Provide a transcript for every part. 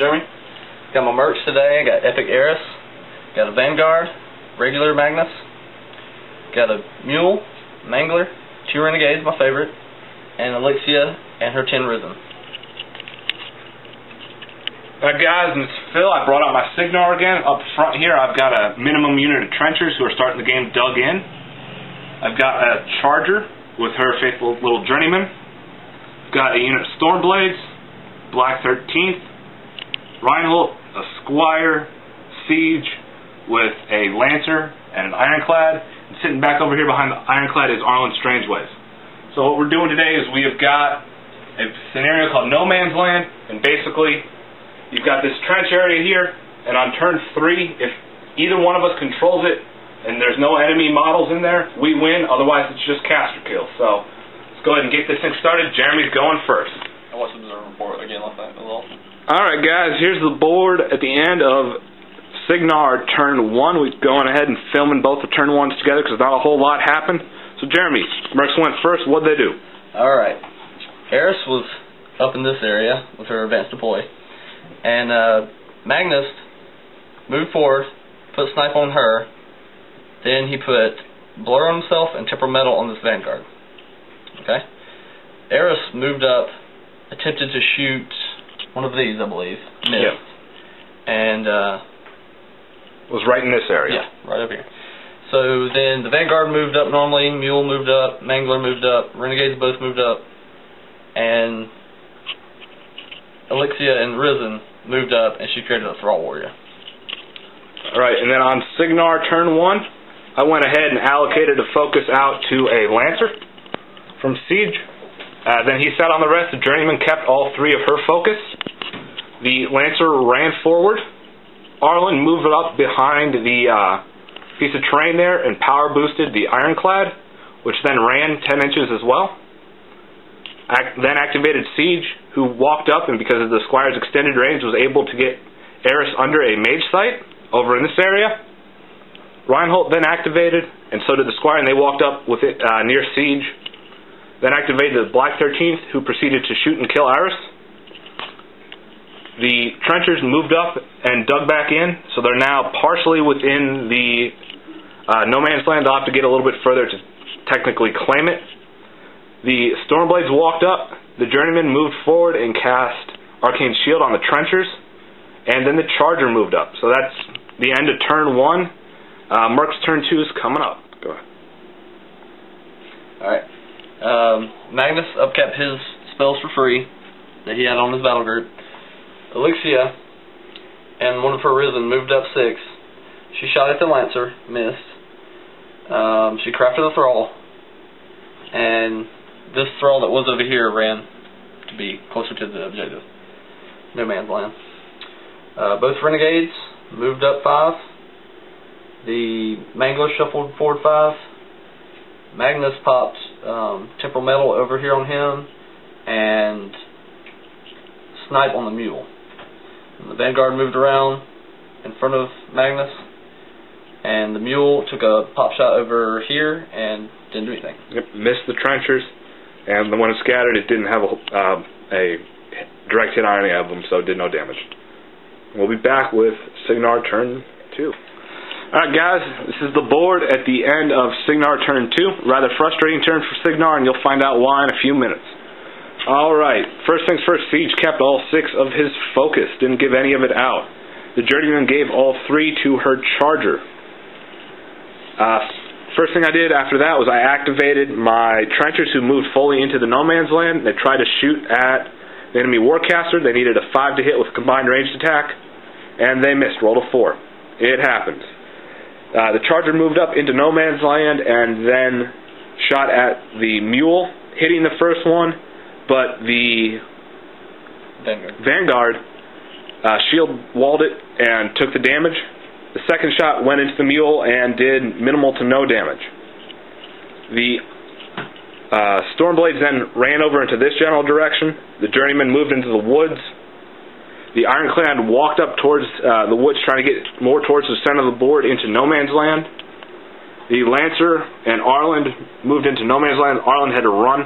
Jeremy. Got my mercs today. I got Epic Eris, got a Vanguard, regular Magnus, got a Mule, Mangler, 2 Renegades, my favorite, and Elixia and her 10 Risen. Alright guys, and it's Phil. I brought out my cygnar again. Up front here I've got a minimum unit of trenchers who are starting the game dug in. I've got a charger with her faithful little journeyman. Got a unit of Stormblades, Black 13th, Reinhold, a Squire, Siege with a Lancer and an Ironclad. And sitting back over here behind the Ironclad is Arlen Strangeways. So what we're doing today is we have got a scenario called No Man's Land, and basically you've got this trench area here, and on turn 3, if either one of us controls it and there's no enemy models in there, we win. Otherwise it's just caster kill. So let's go ahead and get this thing started. Jeremy's going first. I watched the observer report again last night. Alright guys, here's the board at the end of cygnar turn 1. We're going ahead and filming both the turn 1s together because not a whole lot happened. So Jeremy, mercs went first. What'd they do? Alright. Eris was up in this area with her advanced deploy. And Magnus moved forward, put snipe on her, then he put blur on himself and temperamental on this Vanguard. Okay? Eris moved up, attempted to shoot one of these, I believe, missed. Yep. And was right in this area. Yeah, right up here. So then the Vanguard moved up normally, Mule moved up, Mangler moved up, Renegades both moved up, and Elixia and Risen moved up, and she created a Thrall Warrior. Alright, and then on cygnar turn 1, I went ahead and allocated a focus out to a Lancer from Siege. Then he sat on the rest. The Journeyman kept all 3 of her focus. The Lancer ran forward. Arlen moved up behind the piece of terrain there and power boosted the Ironclad, which then ran 10 inches as well. Then activated Siege, who walked up and because of the Squire's extended range was able to get Eris under a mage site over in this area. Reinhold then activated, and so did the Squire, and they walked up with it near Siege. Then activated the Black 13th, who proceeded to shoot and kill Eris. The trenchers moved up and dug back in, so they're now partially within the No Man's Land. They'll have to get a little bit further to technically claim it. The Stormblades walked up, the Journeyman moved forward and cast Arcane Shield on the trenchers, and then the Charger moved up. So that's the end of turn 1. Merc's turn 2 is coming up. Go ahead. Alright. Magnus upkept his spells for free that he had on his battle group. Elixia and one of her Risen moved up 6. She shot at the Lancer, missed. She crafted a Thrall, and this Thrall that was over here ran to be closer to the objective. No Man's Land. Both Renegades moved up 5. The Mangler shuffled forward 5. Magnus popped temperamental over here on him and snipe on the Mule. And the Vanguard moved around in front of Magnus, and the Mule took a pop shot over here and didn't do anything. Yep, missed the trenchers, and the one that scattered, it didn't have a direct hit on any of them, so it did no damage. We'll be back with cygnar turn 2. Alright guys, this is the board at the end of cygnar turn 2. Rather frustrating turn for cygnar, and you'll find out why in a few minutes. Alright, first things first, Siege kept all 6 of his focus, didn't give any of it out. The Journeyman gave all 3 to her Charger. First thing I did after that was I activated my trenchers who moved fully into the No Man's Land. They tried to shoot at the enemy Warcaster. They needed a 5 to hit with combined ranged attack, and they missed. Rolled a 4. It happens. The Charger moved up into No Man's Land and then shot at the Mule, hitting the first one, but the Vanguard shield walled it and took the damage. The second shot went into the Mule and did minimal to no damage. The Stormblades then ran over into this general direction. The Journeyman moved into the woods. The Ironclad walked up towards the woods, trying to get more towards the center of the board into No Man's Land. The Lancer and Arlen moved into No Man's Land. Arlen had to run.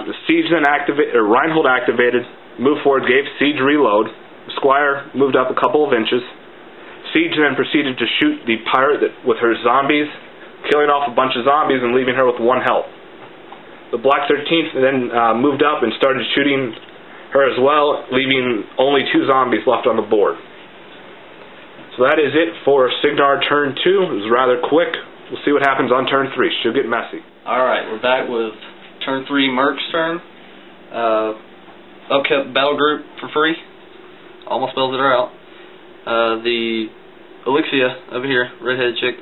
The Siege then Reinhold activated. moved forward, gave Siege reload. Squire moved up a couple of inches. Siege then proceeded to shoot the pirate with her zombies, killing off a bunch of zombies and leaving her with 1 health. The Black 13th then moved up and started shooting her as well, leaving only 2 zombies left on the board. So that is it for Cygnar turn 2. It was rather quick. We'll see what happens on turn 3. Should get messy. Alright, we're back with turn 3 mercs turn. Upkept battle group for free. All my spells that are out. The Elixia over here, redheaded chick,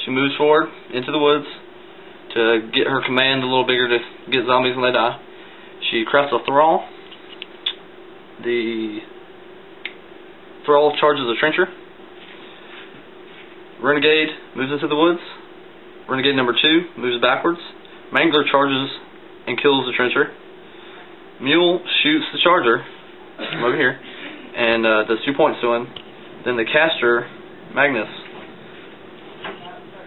she moves forward into the woods to get her command a little bigger to get zombies when they die. She crafts a thrall. The thrall charges a trencher. Renegade moves into the woods. Renegade number 2 moves backwards. Mangler charges and kills the trencher. Mule shoots the charger from over here and does 2 points to him. Then the caster, Magnus,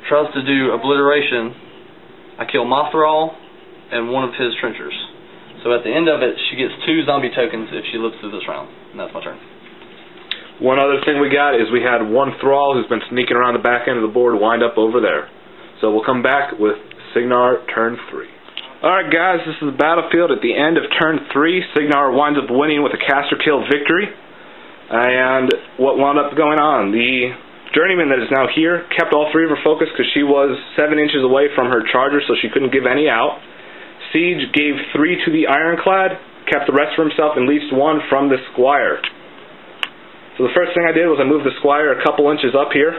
tries to do obliteration. I kill my thrall and one of his trenchers. So at the end of it, she gets 2 zombie tokens if she lives through this round. And that's my turn. One other thing we got is we had 1 thrall who's been sneaking around the back end of the board wind up over there. So we'll come back with Cygnar turn 3. Alright guys, this is the battlefield at the end of turn 3. Cygnar winds up winning with a caster kill victory. And what wound up going on? The journeyman that is now here kept all 3 of her focus because she was 7 inches away from her charger, so she couldn't give any out. Siege gave 3 to the ironclad, kept the rest for himself, and leased 1 from the squire. So the first thing I did was I moved the squire a couple inches up here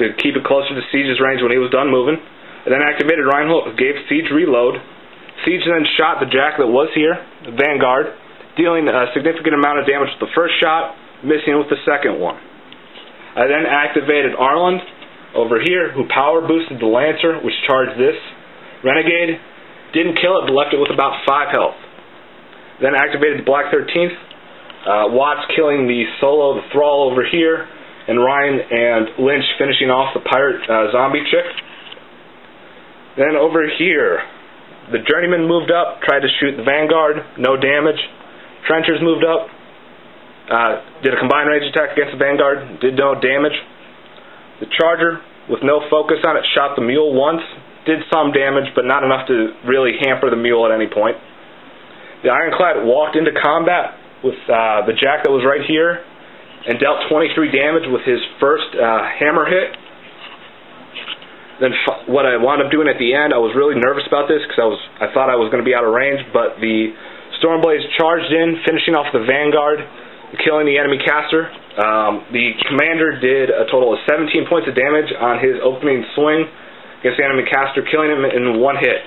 to keep it closer to Siege's range when he was done moving. And then activated Reinhold, gave Siege reload. Siege then shot the jack that was here, the Vanguard, dealing a significant amount of damage with the first shot, missing with the second one. I then activated Arland over here, who power boosted the Lancer, which charged this Renegade. Didn't kill it, but left it with about 5 health. Then activated the Black 13th. Watts killing the solo, the thrall over here, and Ryan and Lynch finishing off the pirate zombie chick. Then over here, the journeyman moved up, tried to shoot the Vanguard, no damage. Trenchers moved up, did a combined range attack against the Vanguard, did no damage. The Charger, with no focus on it, shot the Mule once, did some damage, but not enough to really hamper the Mule at any point. The Ironclad walked into combat with the Jack that was right here, and dealt 23 damage with his first hammer hit. Then what I wound up doing at the end, I was really nervous about this because I thought I was going to be out of range, but the Stormblaze charged in, finishing off the Vanguard, killing the enemy caster. The commander did a total of 17 points of damage on his opening swing against the enemy caster, killing him in 1 hit.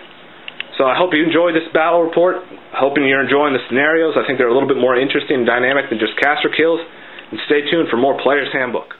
So I hope you enjoyed this battle report. Hoping you're enjoying the scenarios. I think they're a little bit more interesting and dynamic than just caster kills. And stay tuned for more Player's Handbook.